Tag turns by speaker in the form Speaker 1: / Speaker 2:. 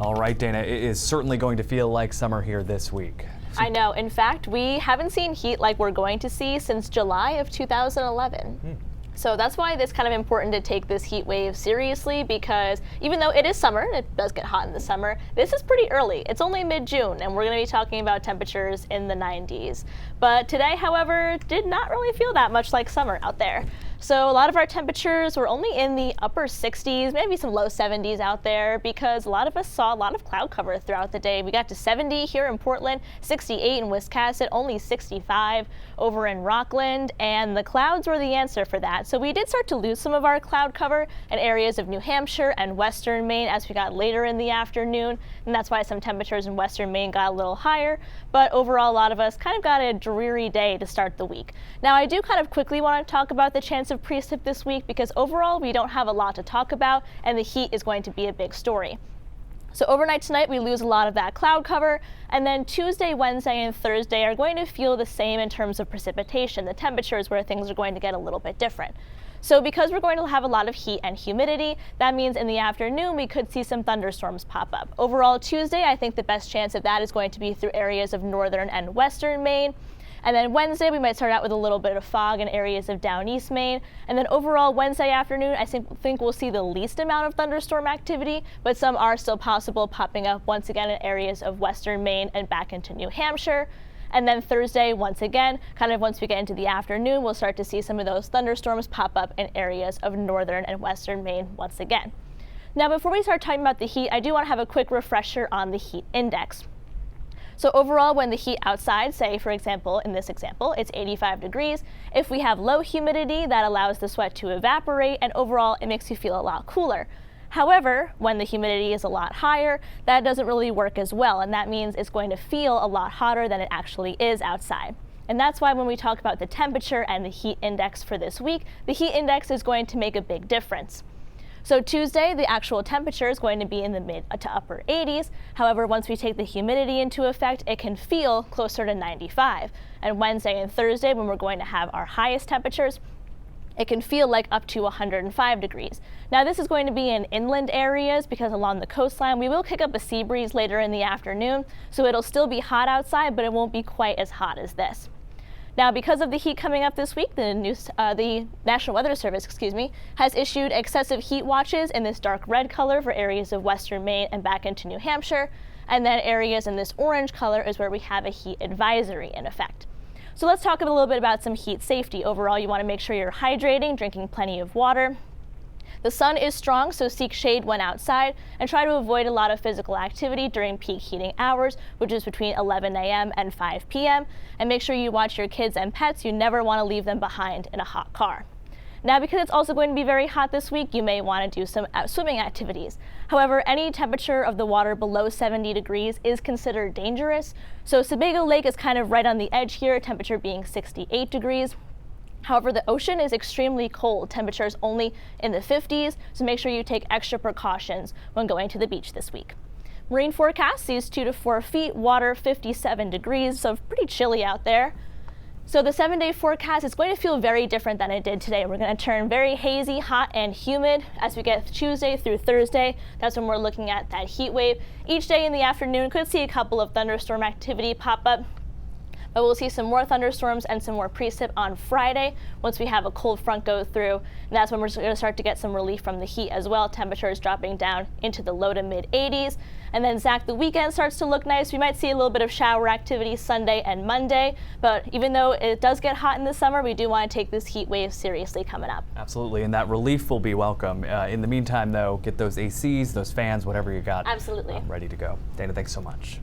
Speaker 1: All right, Dana, it is certainly going to feel like summer here this week.
Speaker 2: I know. In fact, we haven't seen heat like we're going to see since July of 2011. So that's why it's kind of important to take this heat wave seriously, because even though it is summer, it does get hot in the summer, this is pretty early. It's only mid-June, and we're going to be talking about temperatures in the 90s. But today, however, did not really feel that much like summer out there. So a lot of our temperatures were only in the upper 60s, maybe some low 70s out there, because a lot of us saw a lot of cloud cover throughout the day. We got to 70 here in Portland, 68 in Wiscasset, only 65 over in Rockland, and the clouds were the answer for that. So we did start to lose some of our cloud cover in areas of New Hampshire and western Maine as we got later in the afternoon, and that's why some temperatures in western Maine got a little higher. But overall, a lot of us kind of got a dreary day to start the week. Now, I do kind of quickly want to talk about the chance of precip this week, because overall we don't have a lot to talk about, and the heat is going to be a big story. So overnight tonight, we lose a lot of that cloud cover, and then Tuesday, Wednesday, and Thursday are going to feel the same in terms of precipitation. The temperatures where things are going to get a little bit different. So because we're going to have a lot of heat and humidity, that means in the afternoon we could see some thunderstorms pop up. Overall, Tuesday, I think the best chance of that is going to be through areas of northern and western Maine. And then Wednesday, we might start out with a little bit of fog in areas of down east Maine. And then overall, Wednesday afternoon, I think we'll see the least amount of thunderstorm activity, but some are still possible popping up once again in areas of western Maine and back into New Hampshire. And then Thursday, once again, kind of once we get into the afternoon, we'll start to see some of those thunderstorms pop up in areas of northern and western Maine once again. Now, before we start talking about the heat, I do want to have a quick refresher on the heat index. So overall, when the heat outside, say for example, in this example, it's 85 degrees, if we have low humidity, that allows the sweat to evaporate, and overall it makes you feel a lot cooler. However, when the humidity is a lot higher, that doesn't really work as well, and that means it's going to feel a lot hotter than it actually is outside. And that's why when we talk about the temperature and the heat index for this week, the heat index is going to make a big difference. So Tuesday, the actual temperature is going to be in the mid to upper 80s. However, once we take the humidity into effect, it can feel closer to 95. And Wednesday and Thursday, when we're going to have our highest temperatures, it can feel like up to 105 degrees. Now, this is going to be in inland areas, because along the coastline, we will kick up a sea breeze later in the afternoon. So it'll still be hot outside, but it won't be quite as hot as this. Now, because of the heat coming up this week, the National Weather Service, has issued excessive heat watches in this dark red color for areas of western Maine and back into New Hampshire. And then areas in this orange color is where we have a heat advisory in effect. So let's talk a little bit about some heat safety. Overall, you want to make sure you're hydrating, drinking plenty of water. The sun is strong, so seek shade when outside, and try to avoid a lot of physical activity during peak heating hours, which is between 11 a.m. and 5 p.m. And make sure you watch your kids and pets. You never want to leave them behind in a hot car. Now, because it's also going to be very hot this week, you may want to do some swimming activities. However, any temperature of the water below 70 degrees is considered dangerous. So Sebago Lake is kind of right on the edge here, temperature being 68 degrees. However, the ocean is extremely cold, temperatures only in the 50s, so make sure you take extra precautions when going to the beach this week. Marine forecast sees 2 to 4 feet, water 57 degrees, so pretty chilly out there. So the 7-day forecast is going to feel very different than it did today. We're going to turn very hazy, hot, and humid as we get Tuesday through Thursday. That's when we're looking at that heat wave. Each day in the afternoon could see a couple of thunderstorm activity pop up. But we'll see some more thunderstorms and some more precip on Friday once we have a cold front go through. And that's when we're going to start to get some relief from the heat as well. Temperatures dropping down into the low to mid 80s. And then, Zach, the weekend starts to look nice. We might see a little bit of shower activity Sunday and Monday. But even though it does get hot in the summer, we do want to take this heat wave seriously coming up.
Speaker 1: Absolutely, and that relief will be welcome. In the meantime, though, get those ACs, those fans, whatever you got.
Speaker 2: Absolutely.
Speaker 1: Ready to go. Dana, thanks so much.